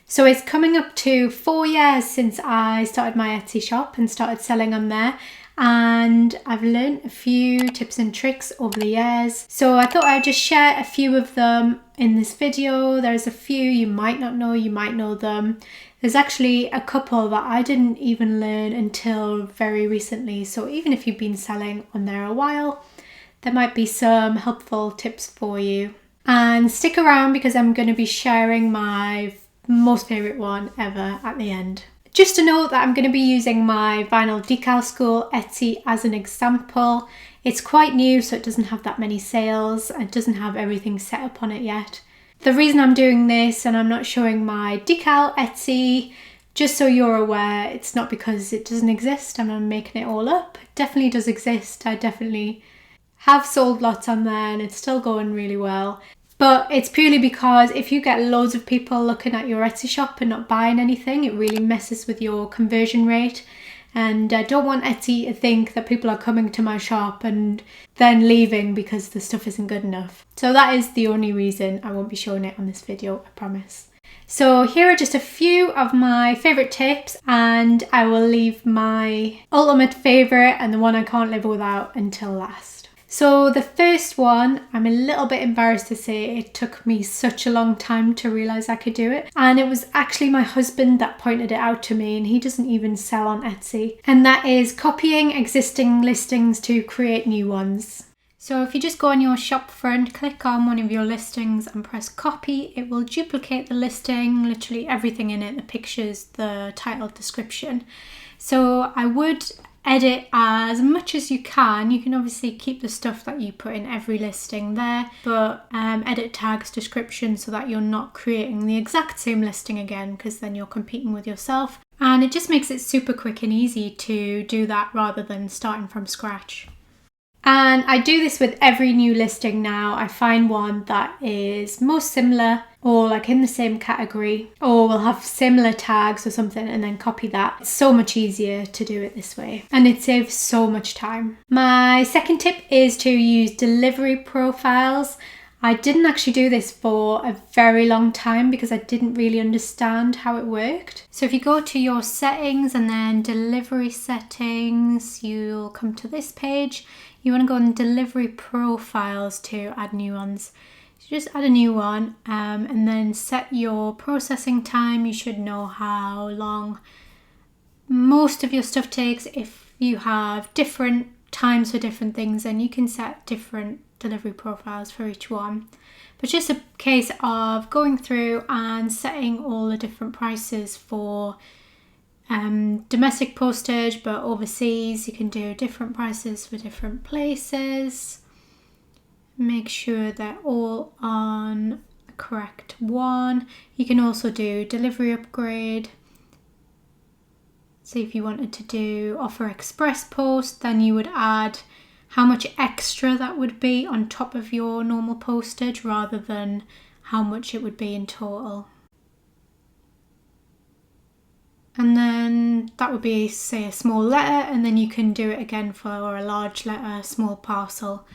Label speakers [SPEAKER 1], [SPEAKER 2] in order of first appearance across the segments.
[SPEAKER 1] So it's coming up to 4 years since I started my Etsy shop and started selling on there. And I've learned a few tips and tricks over the years. So I thought I'd just share a few of them in this video. There's a few you might not know, you might know them. There's actually a couple that I didn't even learn until very recently. So even if you've been selling on there a while, there might be some helpful tips for you. And stick around because I'm going to be sharing my most favourite one ever at the end. Just to note that I'm going to be using my Vinyl Decal School Etsy as an example. It's quite new, so it doesn't have that many sales and doesn't have everything set up on it yet. The reason I'm doing this and I'm not showing my decal Etsy, just so you're aware, it's not because it doesn't exist and I'm making it all up. It definitely does exist. I definitely have sold lots on there and it's still going really well. But it's purely because if you get loads of people looking at your Etsy shop and not buying anything, it really messes with your conversion rate. And I don't want Etsy to think that people are coming to my shop and then leaving because the stuff isn't good enough. So that is the only reason I won't be showing it on this video, I promise. So here are just a few of my favourite tips, and I will leave my ultimate favourite and the one I can't live without until last. So the first one, I'm a little bit embarrassed to say it took me such a long time to realise I could do it. And it was actually my husband that pointed it out to me, and he doesn't even sell on Etsy. And that is copying existing listings to create new ones. So if you just go on your shop front, click on one of your listings and press copy, it will duplicate the listing, literally everything in it, the pictures, the title, description. So I would edit as much as you can. You can obviously keep the stuff that you put in every listing there, but edit tags, description, so that you're not creating the exact same listing again, because then you're competing with yourself. And it just makes it super quick and easy to do that rather than starting from scratch. And I do this with every new listing now. I find one that is most similar or like in the same category, or will have similar tags or something, and then copy that. It's so much easier to do it this way, and it saves so much time. My second tip is to use delivery profiles. I didn't actually do this for a very long time because I didn't really understand how it worked. So if you go to your settings and then delivery settings, you'll come to this page. You want to go on delivery profiles to add new ones. So just add a new one and then set your processing time. You should know how long most of your stuff takes. If you have different times for different things, then you can set different delivery profiles for each one. But just a case of going through and setting all the different prices for domestic postage, but overseas you can do different prices for different places. Make sure they're all on the correct one. You can also do delivery upgrade. So if you wanted to do offer express post, then you would add how much extra that would be on top of your normal postage rather than how much it would be in total. And then that would be, say, a small letter, and then you can do it again for a large letter, small parcel,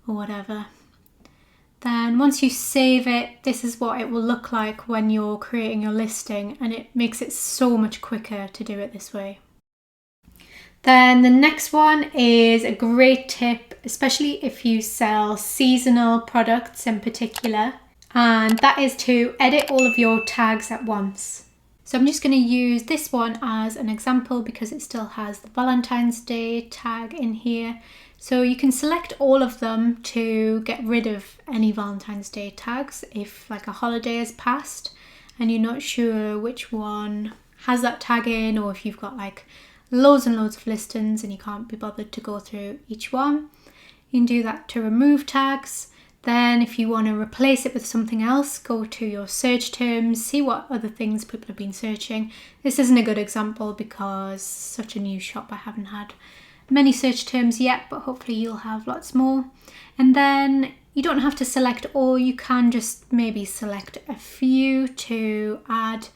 [SPEAKER 1] or whatever. Then once you save it, this is what it will look like when you're creating your listing, and it makes it so much quicker to do it this way. Then the next one is a great tip, especially if you sell seasonal products in particular, and that is to edit all of your tags at once. So I'm just going to use this one as an example because it still has the Valentine's Day tag in here. So you can select all of them to get rid of any Valentine's Day tags if like a holiday has passed and you're not sure which one has that tag in, or if you've got like loads and loads of listings and you can't be bothered to go through each one. You can do that to remove tags. Then if you want to replace it with something else, go to your search terms, see what other things people have been searching. This isn't a good example because such a new shop, I haven't had many search terms yet, but hopefully you'll have lots more. And then you don't have to select all, you can just maybe select a few to add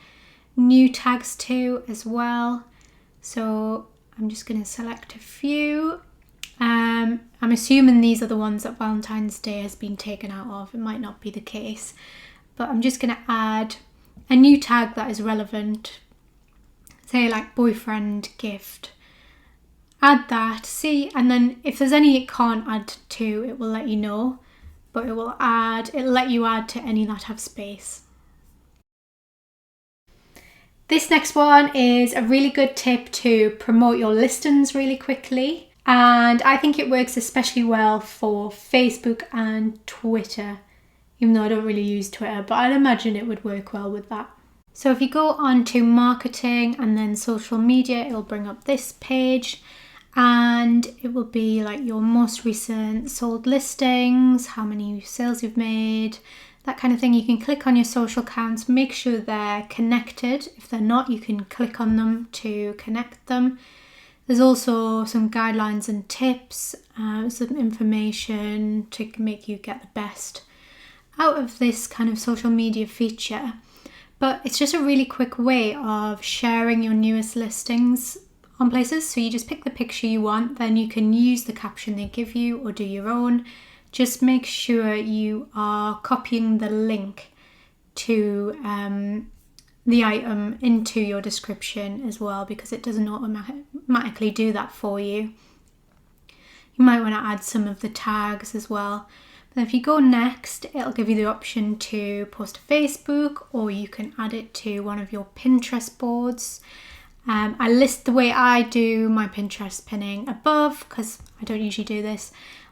[SPEAKER 1] new tags to as well. So I'm just going to select a few. I'm assuming these are the ones that Valentine's Day has been taken out of. It might not be the case, but I'm just going to add a new tag that is relevant, say like boyfriend gift. Add that, see, and then if there's any it can't add to, it will let you know, but it'll let you add to any that have space. This next one is a really good tip to promote your listings really quickly, and I think it works especially well for Facebook and Twitter, even though I don't really use Twitter, but I'd imagine it would work well with that. So if you go on to marketing and then social media, it'll bring up this page, and it will be like your most recent sold listings, how many sales you've made, that kind of thing. You can click on your social accounts, make sure they're connected. If they're not, you can click on them to connect them. There's also some guidelines and tips, some information to make you get the best out of this kind of social media feature. But it's just a really quick way of sharing your newest listings on places. So you just pick the picture you want, then you can use the caption they give you or do your own. Just make sure you are copying the link to the item into your description as well, because it doesn't automatically do that for you. You might want to add some of the tags as well. But if you go next, it'll give you the option to post to Facebook, or you can add it to one of your Pinterest boards. I list the way I do my Pinterest pinning above because I don't usually do this.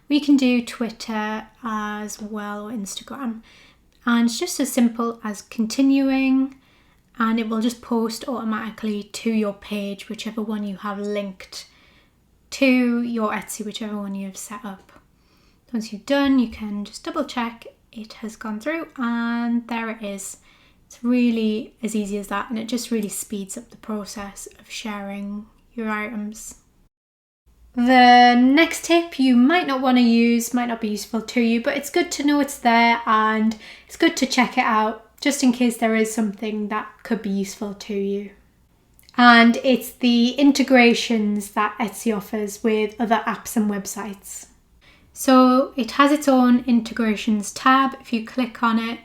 [SPEAKER 1] We can do Twitter as well, or Instagram. And it's just as simple as continuing, and it will just post automatically to your page, whichever one you have linked to your Etsy, whichever one you have set up. Once you've done, you can just double check it has gone through, and there it is. It's really as easy as that, and it just really speeds up the process of sharing your items. The next tip you might not want to use, might not be useful to you, but it's good to know it's there, and it's good to check it out just in case there is something that could be useful to you. And it's the integrations that Etsy offers with other apps and websites. So it has its own integrations tab. If you click on it,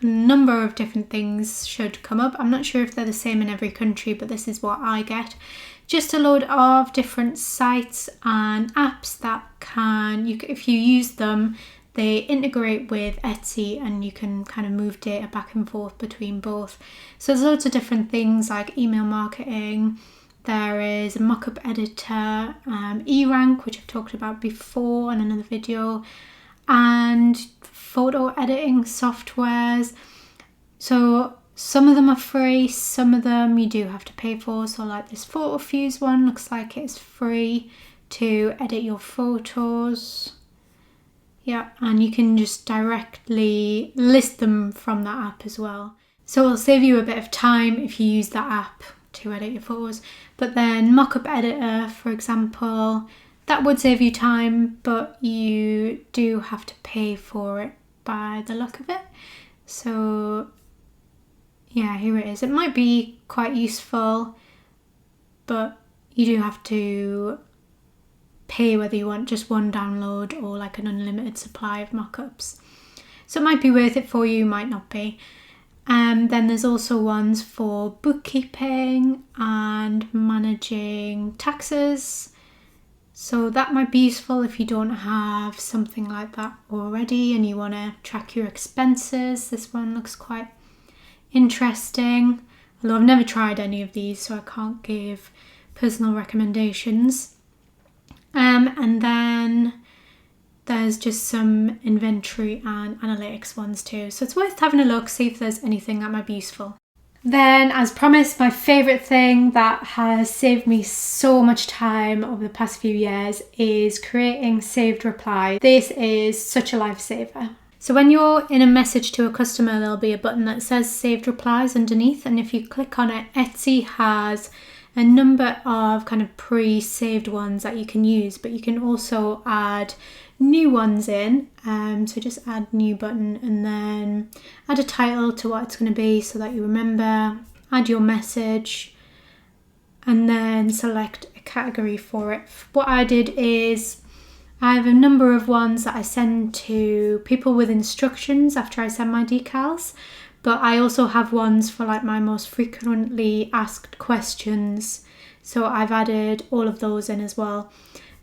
[SPEAKER 1] a number of different things should come up. I'm not sure if they're the same in every country, but this is what I get. Just a load of different sites and apps that if you use them, they integrate with Etsy, and you can kind of move data back and forth between both. So there's loads of different things like email marketing. There is a mockup editor, eRank, which I've talked about before in another video, and photo editing softwares. So some of them are free, some of them you do have to pay for. So like this PhotoFuse one looks like it's free to edit your photos. Yeah, and you can just directly list them from that app as well. So it'll save you a bit of time if you use that app to edit your photos. But then mockup editor, for example, that would save you time, but you do have to pay for it by the look of it. So yeah, here it is. It might be quite useful, but you do have to pay whether you want just one download or like an unlimited supply of mockups. So it might be worth it for you, might not be. Then there's also ones for bookkeeping and managing taxes. So that might be useful if you don't have something like that already and you want to track your expenses. This one looks quite interesting, although I've never tried any of these, so I can't give personal recommendations. And then there's just some inventory and analytics ones too. So it's worth having a look, see if there's anything that might be useful. Then, as promised, my favourite thing that has saved me so much time over the past few years is creating saved replies. This is such a lifesaver. So when you're in a message to a customer, there'll be a button that says saved replies underneath, and if you click on it, Etsy has a number of kind of pre-saved ones that you can use, but you can also add new ones in. So just add new button and then add a title to what it's going to be so that you remember, add your message, and then select a category for it. What I did is I have a number of ones that I send to people with instructions after I send my decals, but I also have ones for like my most frequently asked questions. So I've added all of those in as well.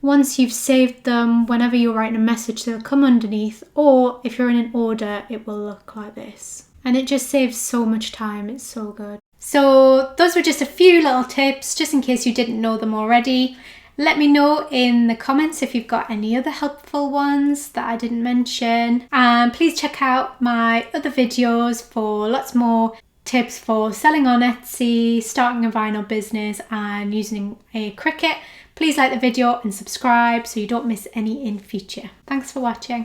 [SPEAKER 1] Once you've saved them, whenever you're writing a message, they'll come underneath, or if you're in an order, it will look like this. And it just saves so much time. It's so good. So those were just a few little tips, just in case you didn't know them already. Let me know in the comments if you've got any other helpful ones that I didn't mention. And please check out my other videos for lots more tips for selling on Etsy, starting a vinyl business and using a Cricut. Please like the video and subscribe so you don't miss any in future. Thanks for watching.